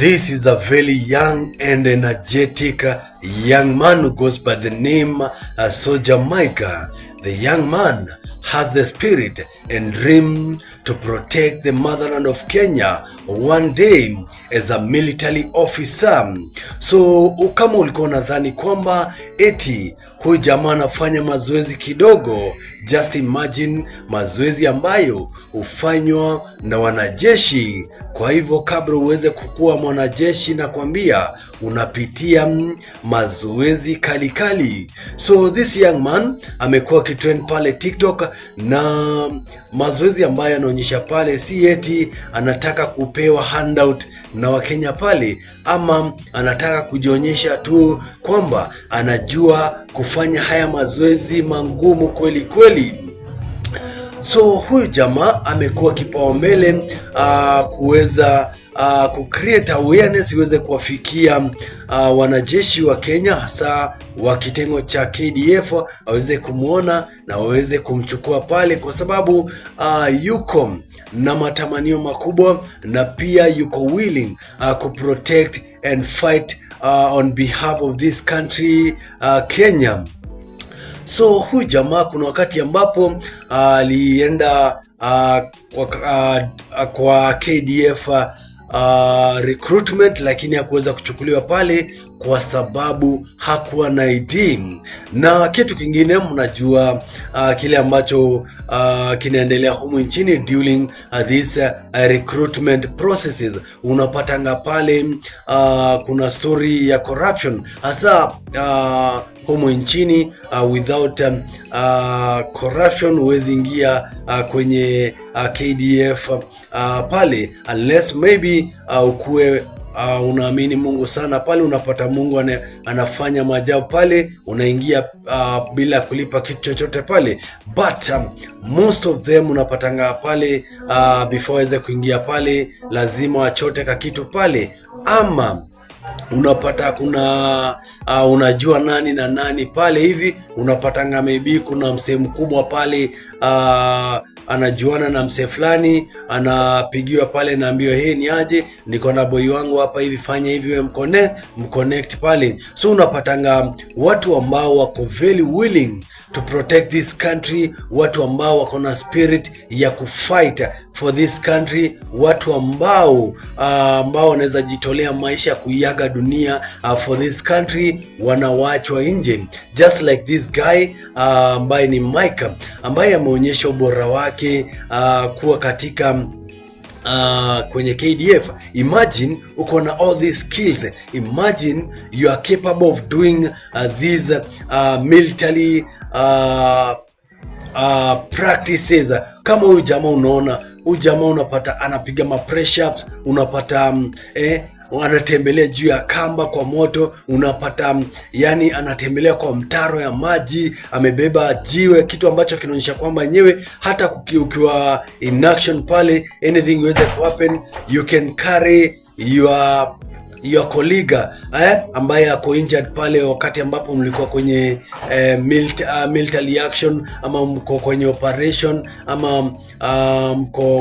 This is a very young and energetic young man who goes by the name Soldier Micah. The young man has the spirit and dream to protect the motherland of Kenya one day as a military officer. So kama ulikuwa unadhani kwamba eti huyu jamaa anafanya mazoezi kidogo, just imagine mazoezi ambayo hufanywa na wanajeshi. Kwa hivyo kabla uweze kukua mwanajeshi, na kwambia unapitia mazoezi kali. So this young man amekuwa kitrend pale TikTok, na mazoezi ambayo anaonyesha pale si eti anataka kupewa handout na Wakenya pale, ama anataka kujionyesha tu kwamba anajua kufanya haya mazoezi mangumu kweli. So huyu jamaa amekuwa kipaumbele kuweza create awareness iweze kuwafikia wanajeshi wa Kenya, hasa wa kitengo cha KDF, waweze kumuona na waweze kumchukua pale, kwa sababu yuko na matamanio makubwa na pia yuko willing to protect and fight on behalf of this country, Kenya. So huyu jamaa kuna wakati ambapo alienda kwa KDF recruitment, lakini hakuweza kuchukuliwa pale kwa sababu hakuwa na ID. Na kitu kingine, mnajua kile ambacho kinaendelea humu nchini during this recruitment processes, unapatanga pale kuna story ya corruption, hasa humu nchini. Without corruption huwezi ingia kwenye KDF pale, unless maybe ukuwe unaamini Mungu sana pale, unapata Mungu anafanya maajabu pale, unaingia bila kulipa kitu chochote pale. But most of them unapatanga pale before waweze kuingia pale lazima wachote ka kitu pale, ama unapata kuna unajua nani na nani pale hivi, unapatanga maybe kuna msee mkubwa pale anajuana na msee fulani, anapigiwa pale, naambiwa hey, ni aje, niko na boy wangu hapa hivi, fanya hivi, we mconnect pale. So unapatanga watu ambao wako very willing to protect this country, watu ambao wako na spirit ya kufight for this country, watu ambao wanaweza jitolea maisha kuiaga dunia for this country, wanawachwa nje, just like this guy ambaye ni Micah, ambaye ameonyesha ubora wake kuwa katika kwenye KDF. Imagine uko na all these skills, imagine you are capable of doing these military practices. Kama huyu jamaa, unaona huyu jamaa unapata anapiga press ups, unapata anatembelea juu ya kamba kwa moto, unapata yani anatembelea kwa mtaro ya maji, amebeba jiwe, kitu ambacho kinaonyesha kwamba yenyewe hata ukiwa in action pale, anything will happen, you can carry your colleague ambaye ako injured pale, wakati ambapo mlikuwa kwenye military action, ama mko kwenye operation, ama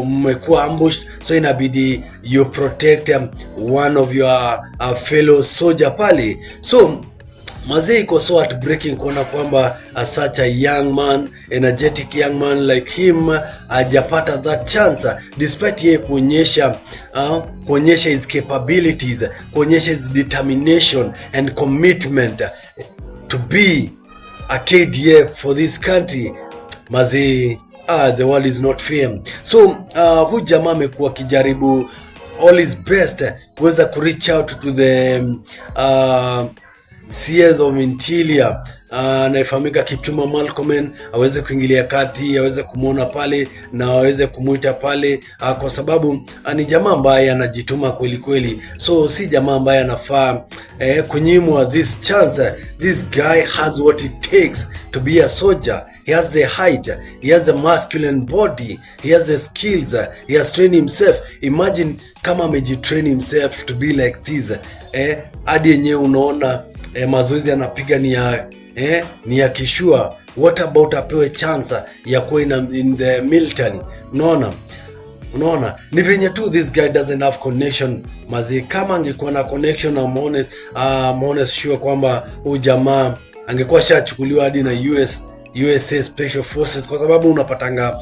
mmekuwa ambushed. So inabidi you protect one of your fellow soldier pale. So mazee, iko so heartbreaking kuona kwamba such a young man, energetic young man like him hajapata that chance, despite yeye kuonyesha his capabilities, kuonyesha his determination and commitment to be a KDF for this country. Mazee, the world is not fair. So huyu jamaa amekuwa kijaribu all his best kuweza ku reach out to the CS of Interior, anayefahamika Kipchumba Murkomen, aweze kuingilia kati, aweze kumuona pale na aweze kumuita pale, kwa sababu ni jamaa ambaye anajituma kweli. So si jamaa ambaye anafaa kunyimwa this chance. This guy has what it takes to be a soldier. He has the height, he has the masculine body, he has the skills, he has trained himself. Imagine kama amejitrain himself to be like this, hadi yenyewe unaona mazoezi anapiga ni ya kishua. What about apewe chance ya kuwa in the military? Unaona, Unaona, ni venye tu this guy doesn't have connection mazi. Kama angekuwa na connection, I'm honest sure kwamba huyu jamaa angekuwa shachukuliwa hadi na USA Special Forces, kwa sababu unapatanga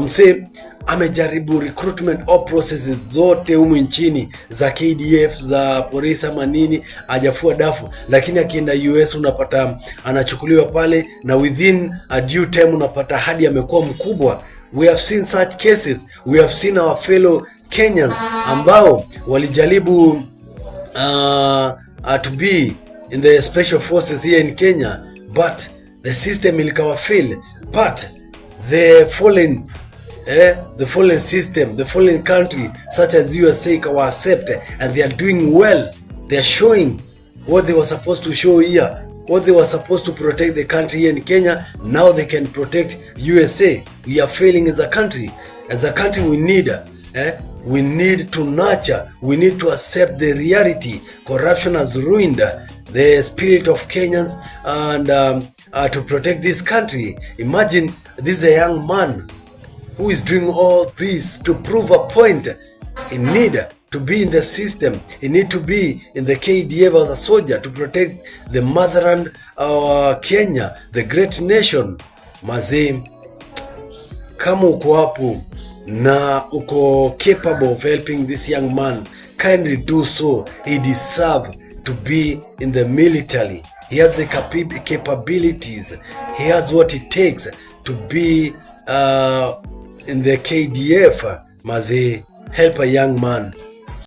msee amejaribu recruitment all processes zote humu nchini za KDF za polisi ama nini, hajafua dafu, lakini akienda US unapata anachukuliwa pale, na within a due time unapata hadi amekuwa mkubwa. We have seen such cases. We have seen our fellow Kenyans ambao walijaribu to be in the special forces here in Kenya, but the system ilikawa fail. But the fallen system, the fallen country such as USA ikawa accept, and they are doing well. They are showing what they were supposed to show here. What they were supposed to protect the country here in Kenya, now they can protect USA. We are failing as a country. As a country, we need to nurture, we need to accept the reality. Corruption has ruined the spirit of Kenyans, and to protect this country. Imagine this is a young man who is doing all this to prove a point. He need to be in the system. He need to be in the KDF as a soldier to protect the motherland, Kenya, the great nation. Mazee, kama uko hapo na uko capable of helping this young man, kindly do so. He deserves to be in the military. He has the capabilities. He has what it takes to be in the KDF. Mazee, help a young man.